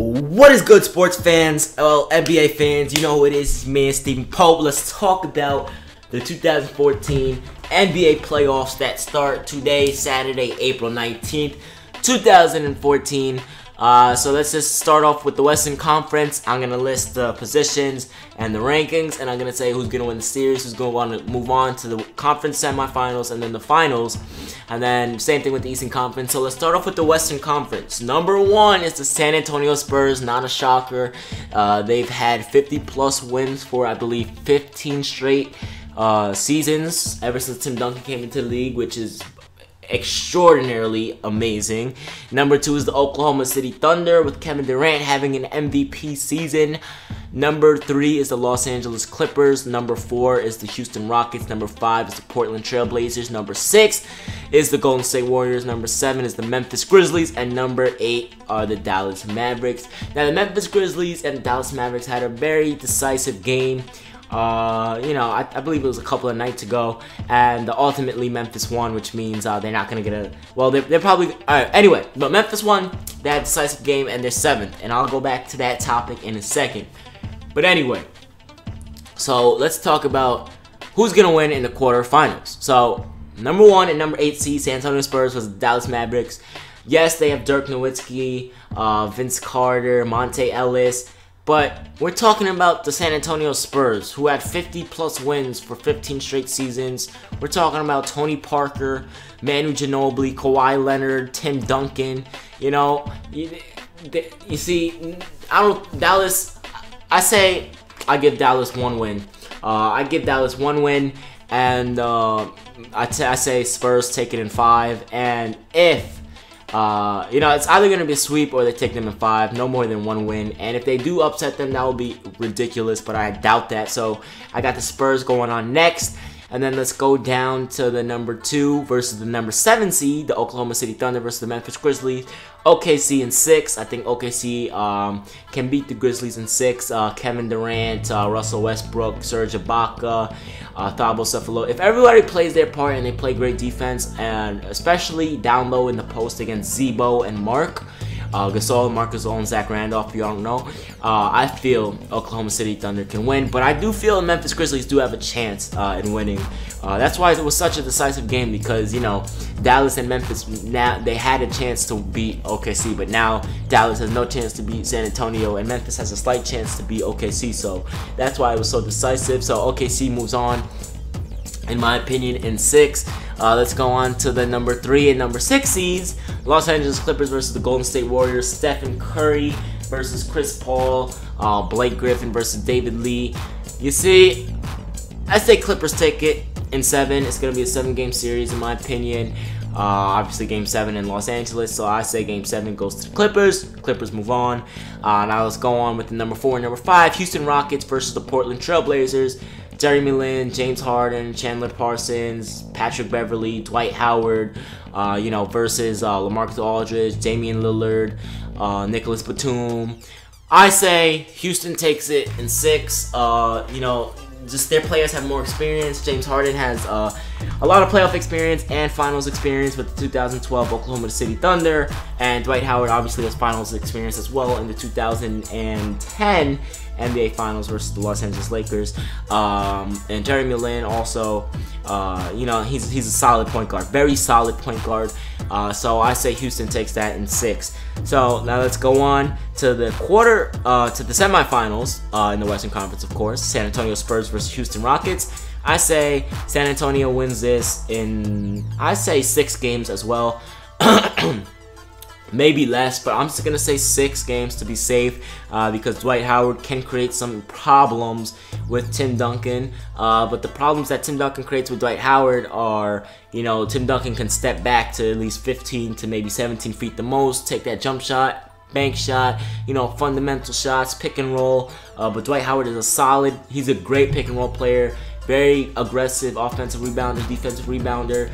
What is good, sports fans? Well, NBA fans, you know who it is. It's me and Stephen Pope. Let's talk about the 2014 NBA playoffs that start today, Saturday, April 19th, 2014. So let's just start off with the Western Conference. I'm going to list the positions and the rankings, and I'm going to say who's going to win the series, who's going to want to move on to the conference semifinals, and then the finals. And then same thing with the Eastern Conference. So let's start off with the Western Conference. Number one is the San Antonio Spurs. Not a shocker. They've had 50-plus wins for, I believe, 15 straight seasons ever since Tim Duncan came into the league, which is extraordinarily amazing. Number two is the Oklahoma City Thunder, with Kevin Durant having an MVP season. Number three is the Los Angeles Clippers. Number four is the Houston Rockets. Number five is the Portland Trail Blazers. Number six is the Golden State Warriors. Number seven is the Memphis Grizzlies. And number eight are the Dallas Mavericks. Now, the Memphis Grizzlies and the Dallas Mavericks had a very decisive game. I believe it was a couple of nights ago, and ultimately Memphis won, which means they're not gonna get a. Well, they're probably alright. Anyway, but Memphis won. They had a decisive game, and they're seventh. And I'll go back to that topic in a second. But anyway, so let's talk about who's gonna win in the quarterfinals. So number one and number 8 seed San Antonio Spurs was the Dallas Mavericks. Yes, they have Dirk Nowitzki, Vince Carter, Monte Ellis. But we're talking about the San Antonio Spurs, who had 50-plus wins for 15 straight seasons. We're talking about Tony Parker, Manu Ginobili, Kawhi Leonard, Tim Duncan. You know, you see, Dallas. I say I give Dallas one win. And I say Spurs take it in 5. And if it's either going to be a sweep or they take them in 5, no more than one win. And if they do upset them, that will be ridiculous, but I doubt that. So I got the Spurs going on next. And then let's go down to the number 2 versus the number 7 seed, the Oklahoma City Thunder versus the Memphis Grizzlies. OKC in 6. I think OKC can beat the Grizzlies in 6. Kevin Durant, Russell Westbrook, Serge Ibaka, Thabo Sefolosha. If everybody plays their part and they play great defense, and especially down low in the post against Zebo and Mark Gasol, Marc Gasol, and Zach Randolph, if you don't know, I feel Oklahoma City Thunder can win. But I do feel the Memphis Grizzlies do have a chance in winning. That's why it was such a decisive game, because, you know, Dallas and Memphis, now they had a chance to beat OKC, but now Dallas has no chance to beat San Antonio, and Memphis has a slight chance to beat OKC. So that's why it was so decisive. So OKC moves on, in my opinion, in 6. Let's go on to the number 3 and number 6 seeds. Los Angeles Clippers versus the Golden State Warriors. Stephen Curry versus Chris Paul. Blake Griffin versus David Lee. You see, I say Clippers take it in 7. It's going to be a 7-game series, in my opinion. Obviously, Game 7 in Los Angeles, so I say Game 7 goes to the Clippers. Clippers move on. Now let's go on with the number 4 and number 5. Houston Rockets versus the Portland Trail Blazers. Jeremy Lin, James Harden, Chandler Parsons, Patrick Beverley, Dwight Howard, versus LaMarcus Aldridge, Damian Lillard, Nicholas Batum. I say Houston takes it in 6. Just their players have more experience. James Harden has a lot of playoff experience and finals experience with the 2012 Oklahoma City Thunder, and Dwight Howard obviously has finals experience as well in the 2010 NBA Finals versus the Los Angeles Lakers. And Jeremy Lin also, he's a solid point guard, very solid point guard. So I say Houston takes that in 6. So now let's go on to the to the semifinals in the Western Conference, of course. San Antonio Spurs versus Houston Rockets. I say San Antonio wins this in, I say 6 games as well. Maybe less, but I'm just going to say 6 games to be safe, because Dwight Howard can create some problems with Tim Duncan. But the problems that Tim Duncan creates with Dwight Howard are, Tim Duncan can step back to at least 15 to maybe 17 feet the most, take that jump shot, bank shot, fundamental shots, pick and roll. But Dwight Howard is he's a great pick and roll player, very aggressive offensive rebounder, defensive rebounder,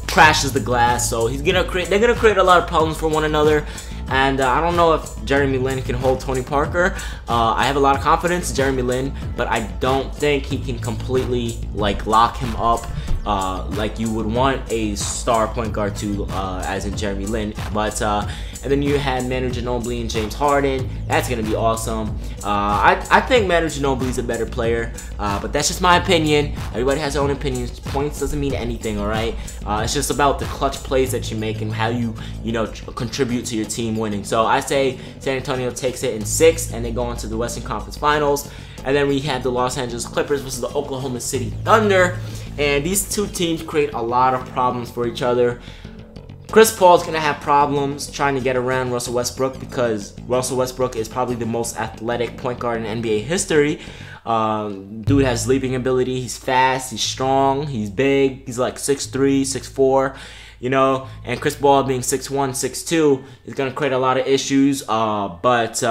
crashes the glass. So they're gonna create a lot of problems for one another. And I don't know if Jeremy Lin can hold Tony Parker. I have a lot of confidence in Jeremy Lin, but I don't think he can completely lock him up like you would want a star point guard to, as in Jeremy Lin. But And then you had Manu Ginobili and James Harden. That's going to be awesome. I think Manu Ginobili is a better player, but that's just my opinion. Everybody has their own opinions. Points doesn't mean anything, all right? It's just about the clutch plays that you make and how you contribute to your team winning. So I say San Antonio takes it in 6, and they go on to the Western Conference Finals. And then we have the Los Angeles Clippers versus the Oklahoma City Thunder. And these two teams create a lot of problems for each other. Chris Paul's going to have problems trying to get around Russell Westbrook because Russell Westbrook is probably the most athletic point guard in NBA history. Dude has leaping ability. He's fast. He's strong. He's big. He's like 6'3", 6'4", and Chris Paul being 6'1", 6'2" is going to create a lot of issues. Blake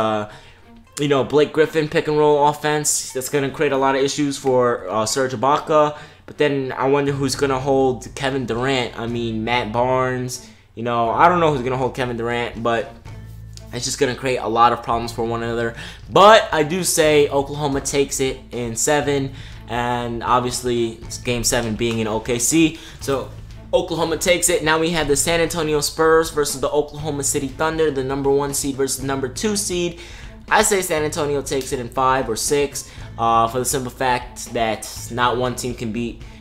Griffin pick and roll offense, that's going to create a lot of issues for Serge Ibaka. But then I wonder who's going to hold Kevin Durant. I mean, Matt Barnes. I don't know who's going to hold Kevin Durant, but it's just going to create a lot of problems for one another. But I do say Oklahoma takes it in 7, and obviously it's Game 7 being in OKC. So Oklahoma takes it. Now we have the San Antonio Spurs versus the Oklahoma City Thunder, the number 1 seed versus the number 2 seed. I say San Antonio takes it in 5 or 6 for the simple fact that not one team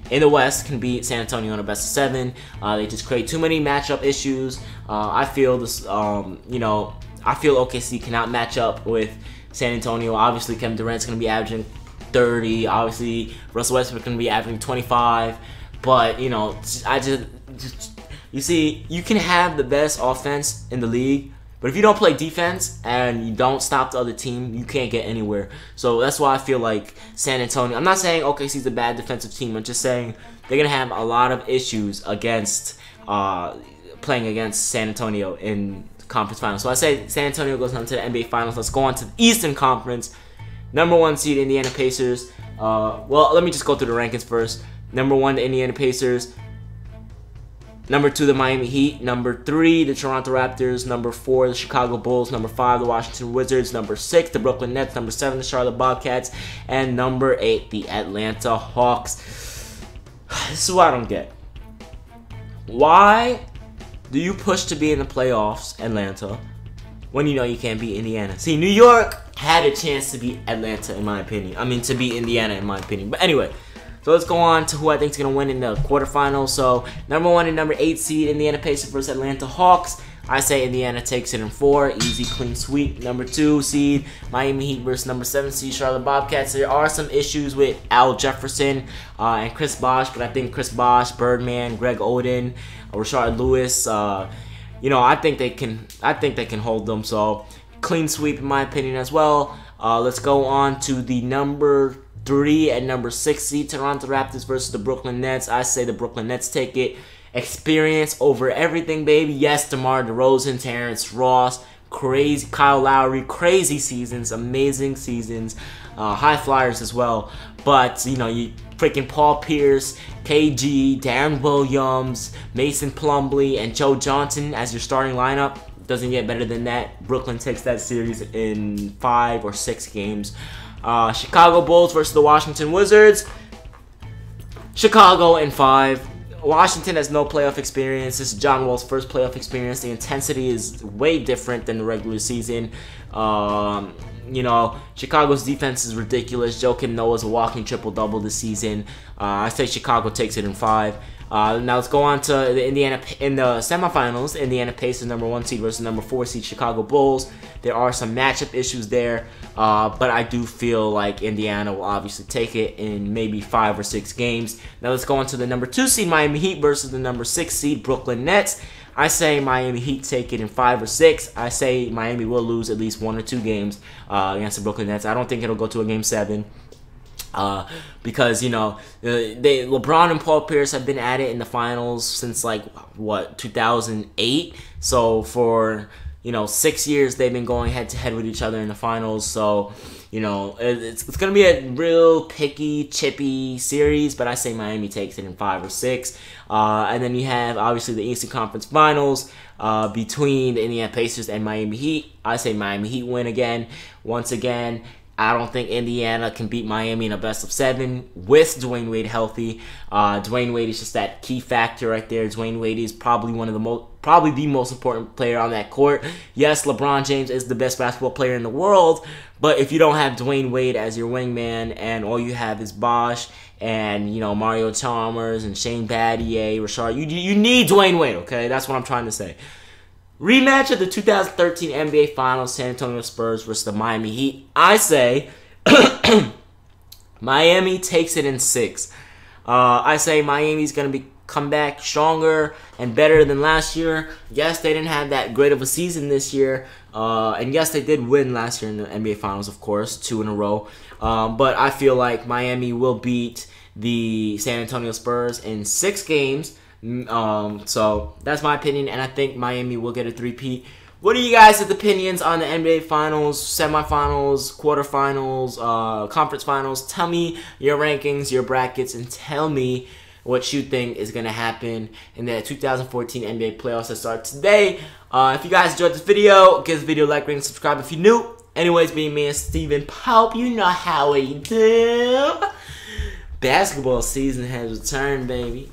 in the West can beat San Antonio in a best of 7. They just create too many matchup issues. I feel this. I feel OKC cannot match up with San Antonio. Obviously, Kevin Durant's going to be averaging 30. Obviously, Russell Westbrook going to be averaging 25. But you see, you can have the best offense in the league, but if you don't play defense and you don't stop the other team, you can't get anywhere. So that's why I feel like San Antonio. I'm not saying OKC's a bad defensive team. I'm just saying they're gonna have a lot of issues against playing against San Antonio in the conference finals. So I say San Antonio goes on to the NBA Finals. Let's go on to the Eastern Conference. Number 1 seed Indiana Pacers. Well, let me just go through the rankings first. Number 1, the Indiana Pacers. Number 2, the Miami Heat. Number 3, the Toronto Raptors. Number 4, the Chicago Bulls. Number 5, the Washington Wizards. Number 6, the Brooklyn Nets. Number 7, the Charlotte Bobcats. And number 8, the Atlanta Hawks. This is what I don't get. Why do you push to be in the playoffs, Atlanta, when you know you can't beat Indiana? See, New York had a chance to beat Atlanta, in my opinion. I mean, to beat Indiana, in my opinion. But anyway. So let's go on to who I think is going to win in the quarterfinals. So number 1 and number 8 seed Indiana Pacers versus Atlanta Hawks. I say Indiana takes it in 4. Easy, clean sweep. Number 2 seed Miami Heat versus number 7 seed Charlotte Bobcats. There are some issues with Al Jefferson and Chris Bosh, but I think Chris Bosh, Birdman, Greg Oden, Rashard Lewis. I think they can hold them. So clean sweep in my opinion as well. Let's go on to the number 3 and number 6 seed Toronto Raptors versus the Brooklyn Nets. I say the Brooklyn Nets take it. Experience over everything, baby. Yes, DeMar DeRozan, Terrence Ross, crazy Kyle Lowry, crazy seasons, amazing seasons, high flyers as well. But you freaking Paul Pierce, KG, Darren Williams, Mason Plumlee, and Joe Johnson as your starting lineup. Doesn't get better than that. Brooklyn takes that series in 5 or 6 games. Chicago Bulls versus the Washington Wizards. Chicago in 5. Washington has no playoff experience. This is John Wall's first playoff experience. The intensity is way different than the regular season. Chicago's defense is ridiculous. Joakim Noah's a walking triple-double this season. I say Chicago takes it in 5. Now let's go on to the Indiana in the semifinals. Indiana Pacers number 1 seed versus number 4 seed Chicago Bulls. There are some matchup issues there, but I do feel like Indiana will obviously take it in maybe 5 or 6 games. Now let's go on to the number 2 seed Miami Heat versus the number 6 seed Brooklyn Nets. I say Miami Heat take it in 5 or 6. I say Miami will lose at least 1 or 2 games against the Brooklyn Nets. I don't think it'll go to a game 7. Because LeBron and Paul Pierce have been at it in the finals since 2008. So for 6 years they've been going head to head with each other in the finals. So it's gonna be a real picky, chippy series. But I say Miami takes it in 5 or 6. And then you have obviously the Eastern Conference Finals between the Indiana Pacers and Miami Heat. I say Miami Heat win again. Once again. I don't think Indiana can beat Miami in a best-of-7 with Dwayne Wade healthy. Dwayne Wade is just that key factor right there. Dwayne Wade is probably probably the most important player on that court. Yes, LeBron James is the best basketball player in the world, but if you don't have Dwayne Wade as your wingman and all you have is Bosh and, you know, Mario Chalmers and Shane Battier, Rashard, you need Dwayne Wade, okay? That's what I'm trying to say. Rematch of the 2013 NBA Finals, San Antonio Spurs versus the Miami Heat. I say Miami takes it in 6. I say Miami's going to come back stronger and better than last year. Yes, they didn't have that great of a season this year. And yes, they did win last year in the NBA Finals, of course, 2 in a row. But I feel like Miami will beat the San Antonio Spurs in 6 games. So that's my opinion, and I think Miami will get a 3-peat. What are you guys' opinions on the NBA Finals, semifinals, quarterfinals, conference finals? Tell me your rankings, your brackets, and tell me what you think is going to happen in the 2014 NBA playoffs that start today. If you guys enjoyed this video, give this video a like, rate, and subscribe if you're new. Anyways, being me and Steven Pope, you know how we do. Basketball season has returned, baby.